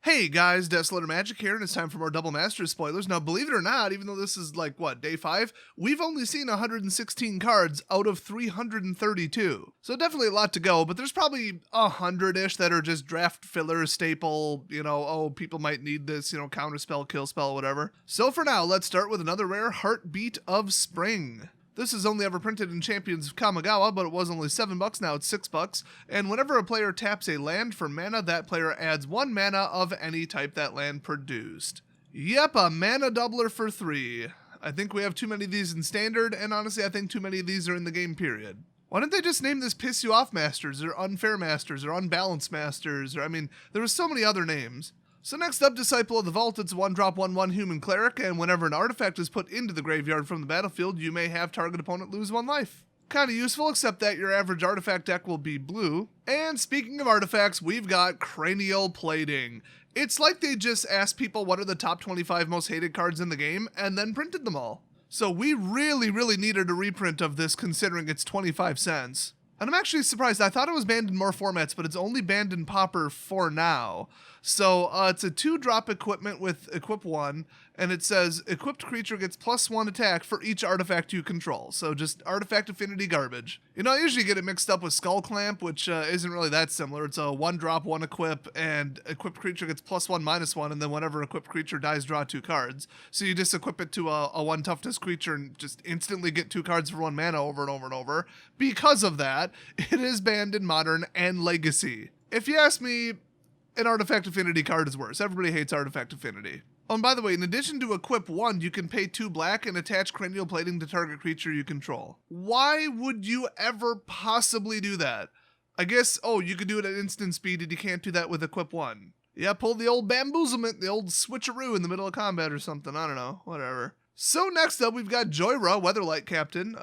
Hey guys, Desolator Magic here, and it's time for more Double Masters spoilers. Now, believe it or not, even though this is like, day 5, we've only seen 116 cards out of 332. So definitely a lot to go, but there's probably 100-ish that are just draft filler, staple, oh, people might need this, counter spell, kill spell, whatever. So for now, let's start with another rare Heartbeat of Spring. This is only ever printed in Champions of Kamigawa, but it was only $7, now it's $6. And whenever a player taps a land for mana, that player adds 1 mana of any type that land produced. Yep, a mana doubler for 3. I think we have too many of these in Standard, and honestly I think too many of these are in the game period. Why didn't they just name this Piss You Off Masters, or Unfair Masters, or Unbalanced Masters, or there were so many other names. So next up, Disciple of the Vault. It's a 1-drop 1/1 human cleric, and whenever an artifact is put into the graveyard from the battlefield, you may have target opponent lose 1 life. Kinda useful, except that your average artifact deck will be blue. And speaking of artifacts, we've got Cranial Plating. It's like they just asked people what are the top 25 most hated cards in the game, and then printed them all. So we really needed a reprint of this considering it's 25 cents. And I'm actually surprised. I thought it was banned in more formats, but it's only banned in Pauper for now. So it's a 2-drop equipment with Equip 1, and it says, equipped creature gets +1 attack for each artifact you control. So just artifact affinity garbage. I usually get it mixed up with Skull Clamp, which isn't really that similar. It's a 1-drop, 1 equip, and equipped creature gets +1, -1, and then whenever equipped creature dies, draw 2 cards. So you just equip it to a 1 toughness creature and just instantly get 2 cards for 1 mana over and over and over. Because of that, it is banned in Modern and Legacy. If you ask me, an Artifact Affinity card is worse. Everybody hates Artifact Affinity. Oh, and by the way, in addition to equip 1, you can pay 2 black and attach Cranial Plating to target creature you control. Why would you ever possibly do that? I guess, you could do it at instant speed and you can't do that with equip 1. Yeah, pull the old bamboozlement, the old switcheroo in the middle of combat or something. I don't know, whatever. So next up, we've got Joyra, Weatherlight Captain,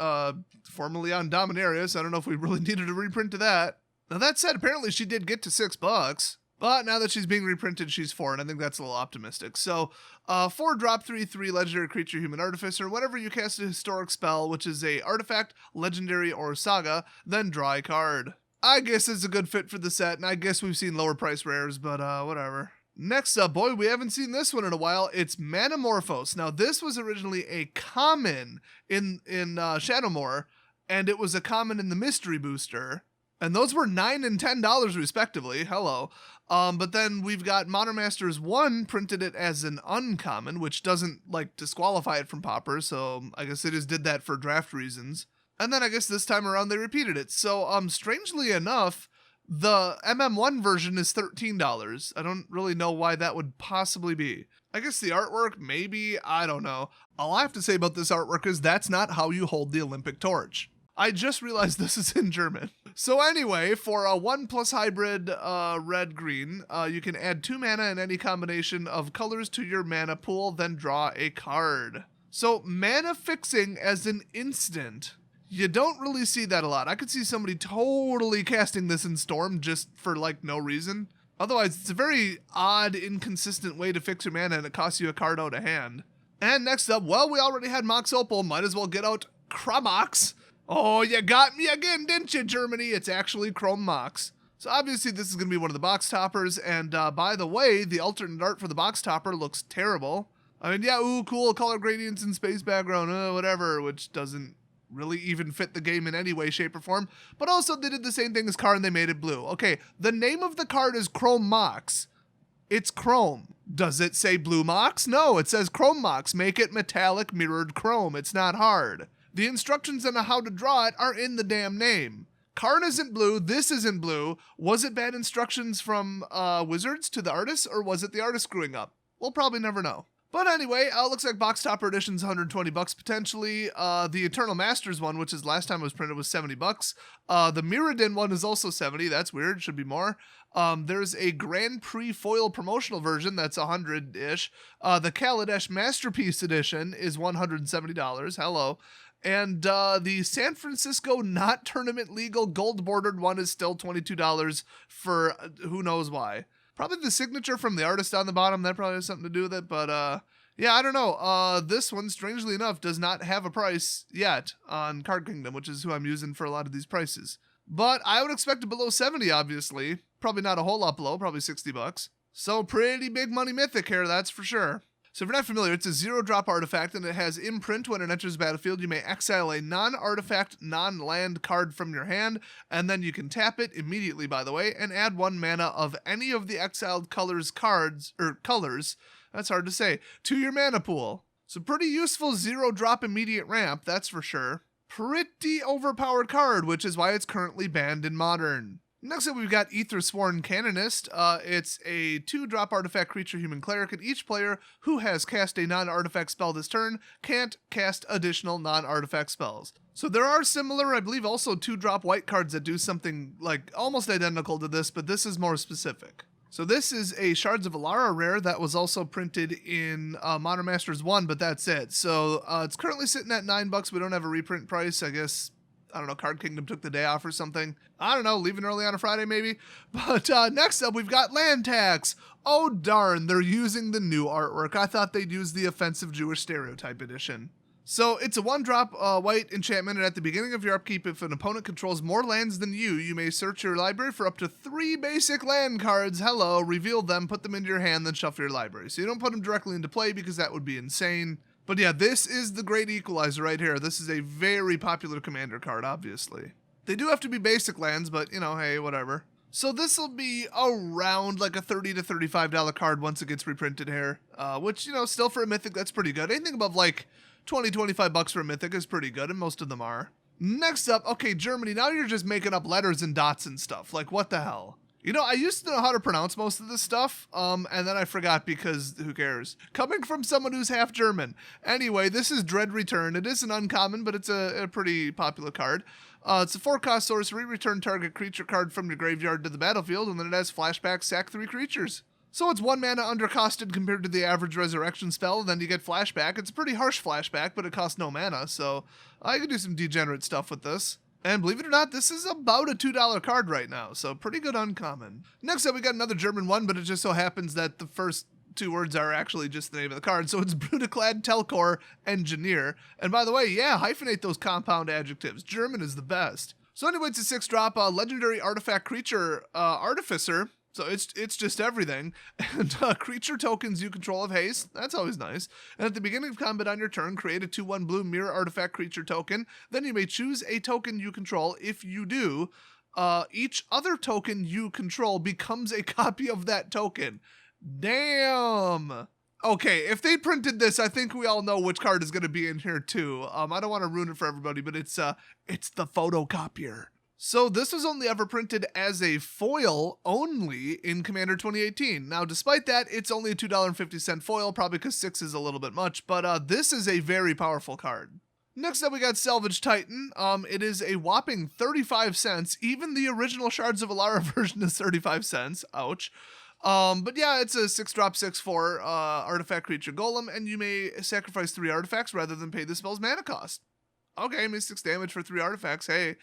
formerly on Dominarius. I don't know if we really needed a reprint of that. Now that said, apparently she did get to $6. But now that she's being reprinted, she's 4, and I think that's a little optimistic. So, 4-drop 3/3 legendary creature, human artificer. Whenever you cast a historic spell, which is a artifact, legendary, or saga, then draw a card. I guess it's a good fit for the set, and I guess we've seen lower price rares, but whatever. Next up, boy, we haven't seen this one in a while. It's Manamorphose. Now, this was originally a common in Shadowmoor, and it was a common in the Mystery Booster. And those were $9 and $10 respectively. Hello. But then we've got Modern Masters 1 printed it as an uncommon, which doesn't disqualify it from Pauper. So I guess they just did that for draft reasons. And then I guess this time around they repeated it. So strangely enough, the MM1 version is $13. I don't really know why that would possibly be. I guess the artwork, maybe, I don't know. All I have to say about this artwork is that's not how you hold the Olympic torch. I just realized this is in German. So anyway, for a 1+ hybrid red-green, you can add 2 mana in any combination of colors to your mana pool, then draw a card. So mana fixing as an instant. You don't really see that a lot. I could see somebody totally casting this in Storm just for no reason. Otherwise, it's a very odd, inconsistent way to fix your mana and it costs you a card out of hand. And next up, well, we already had Mox Opal, might as well get out Chromemox. Oh, you got me again, didn't you, Germany? It's actually Chromemox. So obviously this is going to be one of the box toppers, and by the way, the alternate art for the box topper looks terrible. I mean, yeah, ooh, cool, color gradients and space background, whatever, which doesn't really even fit the game in any way, shape, or form. But also, they did the same thing as card and they made it blue. Okay, the name of the card is Chromemox. It's Chrome. Does it say Blue Mox? No, it says Chromemox. Make it metallic mirrored chrome. It's not hard. The instructions on how to draw it are in the damn name. Card isn't blue, this isn't blue. Was it bad instructions from Wizards to the artist, or was it the artist screwing up? We'll probably never know. But anyway, looks like Box Topper Edition's $120 potentially. The Eternal Masters one, which is last time it was printed, was $70. The Mirrodin one is also $70. That's weird. Should be more. There's a Grand Prix foil promotional version that's $100-ish. The Kaladesh Masterpiece Edition is $170. Hello. And the San Francisco not tournament legal gold bordered one is still $22 for who knows why. Probably the signature from the artist on the bottom, that probably has something to do with it, but yeah, I don't know. This one, strangely enough, does not have a price yet on Card Kingdom, which is who I'm using for a lot of these prices. But I would expect it below 70, obviously. Probably not a whole lot below, probably $60. So pretty big money mythic here, that's for sure. So if you're not familiar, it's a 0-drop artifact, and it has imprint. When it enters the battlefield, you may exile a non-artifact, non-land card from your hand, and then you can tap it immediately, by the way, and add 1 mana of any of the exiled colors, that's hard to say, to your mana pool. So pretty useful 0-drop immediate ramp, that's for sure. Pretty overpowered card, which is why it's currently banned in Modern. Next up, we've got Aethersworn Canonist. It's a 2-drop artifact creature human cleric, and each player who has cast a non-artifact spell this turn can't cast additional non-artifact spells. So there are similar, I believe, also 2-drop white cards that do something like almost identical to this, but this is more specific. So this is a Shards of Alara rare that was also printed in Modern Masters 1, but that's it. So it's currently sitting at $9. We don't have a reprint price, I guess. I don't know, Card Kingdom took the day off or something. I don't know, leaving early on a Friday maybe. But next up, we've got Land Tax. Oh darn, they're using the new artwork. I thought they'd use the Offensive Jewish Stereotype edition. So it's a 1-drop white enchantment, and at the beginning of your upkeep, if an opponent controls more lands than you may search your library for up to 3 basic land cards. Hello, reveal them, put them into your hand, then shuffle your library. So you don't put them directly into play because that would be insane. But yeah, this is the great equalizer right here. This is a very popular commander card, obviously. They do have to be basic lands, but, you know, hey, whatever. So this will be around like a $30 to $35 card once it gets reprinted here. Which, you know, still for a mythic, that's pretty good. Anything above like 20, 25 bucks for a mythic is pretty good, and most of them are. Next up, okay, Germany. Now you're just making up letters and dots and stuff. Like, what the hell? You know, I used to know how to pronounce most of this stuff, and then I forgot because who cares? Coming from someone who's half German. Anyway, this is Dread Return. It is an uncommon, but it's a pretty popular card. It's a 4-cost sorcery. Return target creature card from your graveyard to the battlefield, and then it has flashback, sack 3 creatures. So it's 1 mana undercosted compared to the average resurrection spell, and then you get flashback. It's a pretty harsh flashback, but it costs no mana, so I can do some degenerate stuff with this. And believe it or not, this is about a $2 card right now, so pretty good uncommon. Next up, we got another German one, but it just so happens that the first 2 words are actually just the name of the card. So it's Brutaclad Telkor Engineer. And by the way, yeah, hyphenate those compound adjectives. German is the best. So anyway, it's a 6-drop legendary artifact creature Artificer. So it's just everything. And creature tokens you control have haste. That's always nice. And at the beginning of combat on your turn, create a 2/1 blue mirror artifact creature token. Then you may choose a token you control. If you do, each other token you control becomes a copy of that token. Damn. Okay, if they printed this, I think we all know which card is going to be in here too. I don't want to ruin it for everybody, but it's the photocopier. So this was only ever printed as a foil only in Commander 2018. Now, despite that, it's only a $2.50 foil, probably because 6 is a little bit much, but this is a very powerful card. Next up, we got Salvage Titan. It is a whopping 35 cents. Even the original Shards of Alara version is 35 cents. Ouch. But yeah, it's a 6-drop 6/4 artifact creature golem, and you may sacrifice 3 artifacts rather than pay the spell's mana cost. Okay, I mean 6 damage for 3 artifacts, hey.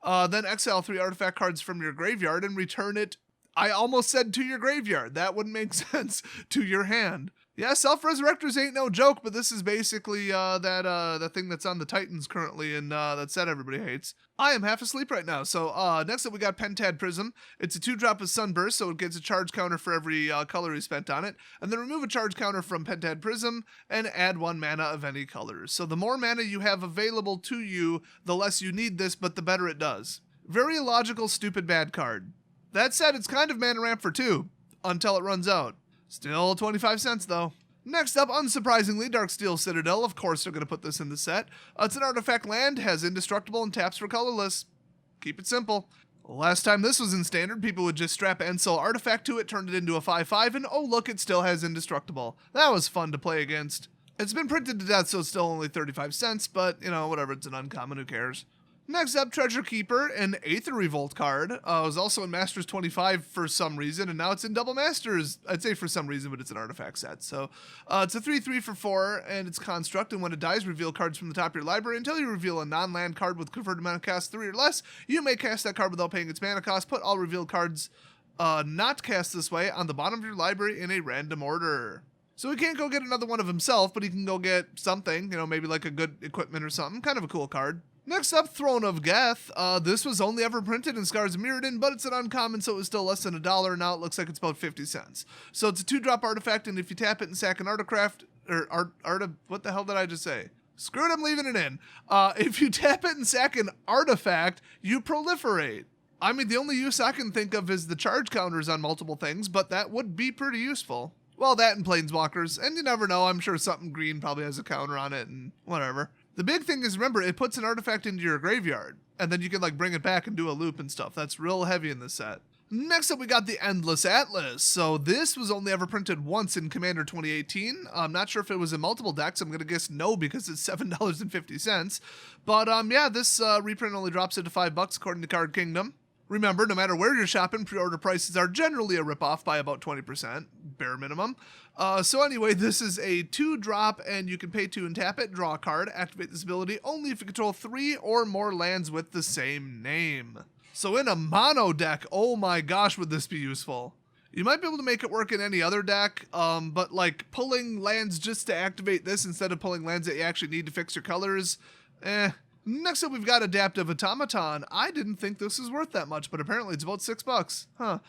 Then exile 3 artifact cards from your graveyard and return it. I almost said to your graveyard. That wouldn't make sense. To your hand. Yeah, Self-Resurrectors ain't no joke, but this is basically that thing that's on the Titans currently and that set everybody hates. I am half asleep right now. So next up we got Pentad Prism. It's a 2-drop of Sunburst, so it gets a charge counter for every color you spent on it. And then remove a charge counter from Pentad Prism and add 1 mana of any colors. So the more mana you have available to you, the less you need this, but the better it does. Very illogical, stupid, bad card. That said, it's kind of mana ramp for 2 until it runs out. Still 25 cents though. Next up, unsurprisingly, Darksteel Citadel. Of course they're going to put this in the set. It's an artifact land, has indestructible, and taps for colorless. Keep it simple. Last time this was in Standard, people would just strap Ensoul Artifact to it, turn it into a 5/5, and oh look, it still has indestructible. That was fun to play against. It's been printed to death, so it's still only 35 cents, but, you know, whatever, it's an uncommon, who cares? Next up, Treasure Keeper, an Aether Revolt card. It was also in Masters 25 for some reason, and now it's in Double Masters. I'd say for some reason, but it's an artifact set. So it's a 3/3 for 4, and it's construct, and when it dies, reveal cards from the top of your library. Until you reveal a non-land card with converted mana cost 3 or less, you may cast that card without paying its mana cost. Put all revealed cards not cast this way on the bottom of your library in a random order. So he can't go get another one of himself, but he can go get something, you know, maybe like a good equipment or something. Kind of a cool card. Next up, Throne of Geth. This was only ever printed in Scars of Mirrodin, but it's an uncommon, so it was still less than $1. Now it looks like it's about 50 cents. So it's a 2-drop artifact, and if you tap it and sack an artifact, what the hell did I just say? Screw it, I'm leaving it in. If you tap it and sack an artifact, you proliferate. I mean, the only use I can think of is the charge counters on multiple things, but that would be pretty useful. Well, that and Planeswalkers, and you never know, I'm sure something green probably has a counter on it and whatever. The big thing is, remember, it puts an artifact into your graveyard, and then you can like bring it back and do a loop and stuff. That's real heavy in this set. Next up, we got the Endless Atlas. So this was only ever printed once in Commander 2018. I'm not sure if it was in multiple decks. I'm going to guess no because it's $7.50. But yeah, this reprint only drops it to $5 according to Card Kingdom. Remember, no matter where you're shopping, pre-order prices are generally a ripoff by about 20%, bare minimum. So anyway, this is a 2-drop, and you can pay 2 and tap it, draw a card, activate this ability only if you control 3 or more lands with the same name. So in a mono deck, oh my gosh, would this be useful. You might be able to make it work in any other deck, but like pulling lands just to activate this instead of pulling lands that you actually need to fix your colors, Next up, we've got Adaptive Automaton. I didn't think this was worth that much, but apparently it's about $6. Huh.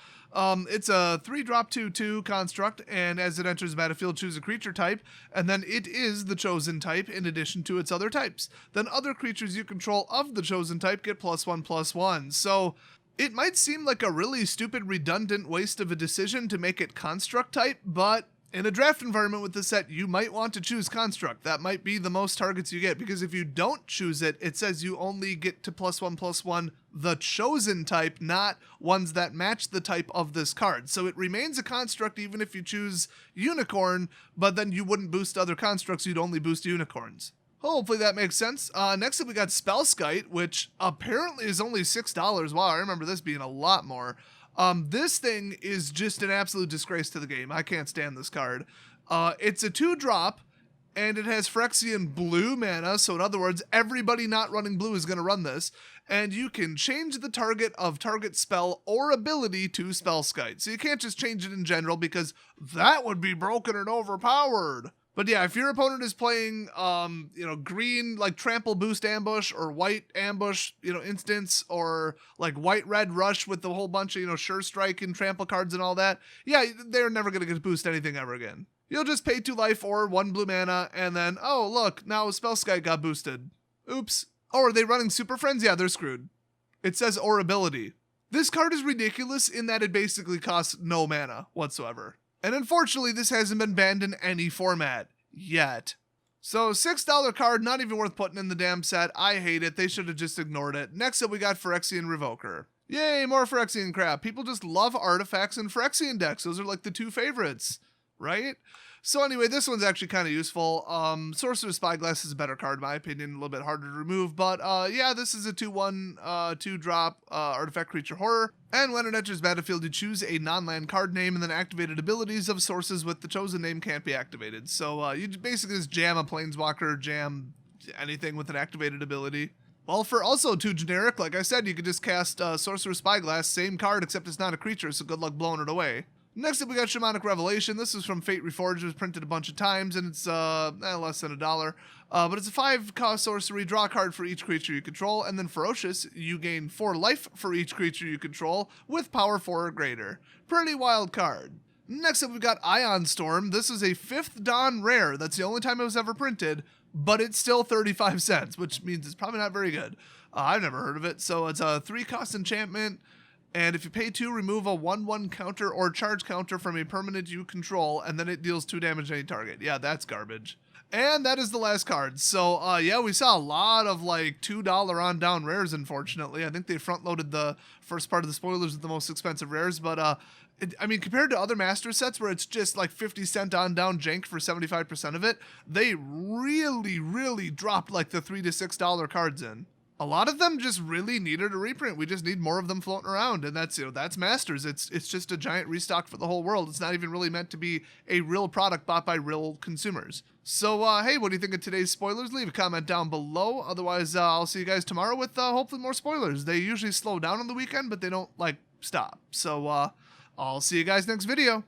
It's a 3-drop 2/2 construct, and as it enters the battlefield, choose a creature type, and then it is the chosen type in addition to its other types. Then other creatures you control of the chosen type get +1/+1. So it might seem like a really stupid, redundant waste of a decision to make it construct type, but in a draft environment with this set, you might want to choose Construct. That might be the most targets you get, because if you don't choose it, it says you only get to +1/+1 the chosen type, not ones that match the type of this card. So it remains a Construct even if you choose Unicorn, but then you wouldn't boost other constructs, you'd only boost unicorns. Hopefully that makes sense. Next up, we got Spellskite, which apparently is only $6. Wow, I remember this being a lot more. This thing is just an absolute disgrace to the game. I can't stand this card. It's a 2-drop, and it has Phyrexian blue mana, so in other words, everybody not running blue is going to run this, and you can change the target of target spell or ability to Spellskite. So you can't just change it in general, because that would be broken and overpowered. But yeah, if your opponent is playing, green, like Trample Boost Ambush, or white Ambush, instance, or like white-red Rush with the whole bunch of, Sure Strike and Trample cards and all that, yeah, they're never going to get to boost anything ever again. You'll just pay 2 life or 1 blue mana, and then, oh, look, now Spellskite got boosted. Oops. Oh, are they running Super Friends? Yeah, they're screwed. It says or ability. This card is ridiculous in that it basically costs no mana whatsoever. And unfortunately, this hasn't been banned in any format yet. So $6 card, not even worth putting in the damn set. I hate it. They should have just ignored it. Next up, we got Phyrexian Revoker. Yay, more Phyrexian crap. People just love artifacts and Phyrexian decks. Those are like the 2 favorites, right? So anyway, this one's actually kind of useful. Sorcerer's Spyglass is a better card in my opinion, a little bit harder to remove, but yeah, this is a 2/1, 2-drop artifact creature horror, and when it enters battlefield, you choose a non-land card name, and then activated abilities of sources with the chosen name can't be activated. So you basically just jam a Planeswalker, jam anything with an activated ability. Well, for also 2 generic, like I said, you could just cast Sorcerer's Spyglass, same card, except it's not a creature, so good luck blowing it away. Next up, we got Shamanic Revelation. This is from Fate Reforged. It was printed a bunch of times, and it's less than $1. But it's a 5-cost sorcery. Draw a card for each creature you control, and then Ferocious. You gain 4 life for each creature you control, with power 4 or greater. Pretty wild card. Next up, we've got Ion Storm. This is a 5th Dawn rare. That's the only time it was ever printed, but it's still 35 cents, which means it's probably not very good. I've never heard of it. So it's a 3-cost enchantment. And if you pay 2, remove a 1/1 counter or charge counter from a permanent you control, and then it deals 2 damage to any target. Yeah, that's garbage. And that is the last card. So, yeah, we saw a lot of, like, $2 on down rares, unfortunately. I think they front-loaded the first part of the spoilers with the most expensive rares, but, I mean, compared to other Master sets where it's just, like, 50-cent on down jank for 75% of it, they really, really dropped, like, the $3 to $6 cards in. A lot of them just really needed a reprint. We just need more of them floating around, and that's that's Masters. It's just a giant restock for the whole world. It's not even really meant to be a real product bought by real consumers. So, hey, what do you think of today's spoilers? Leave a comment down below. Otherwise, I'll see you guys tomorrow with hopefully more spoilers. They usually slow down on the weekend, but they don't, like, stop. So, I'll see you guys next video.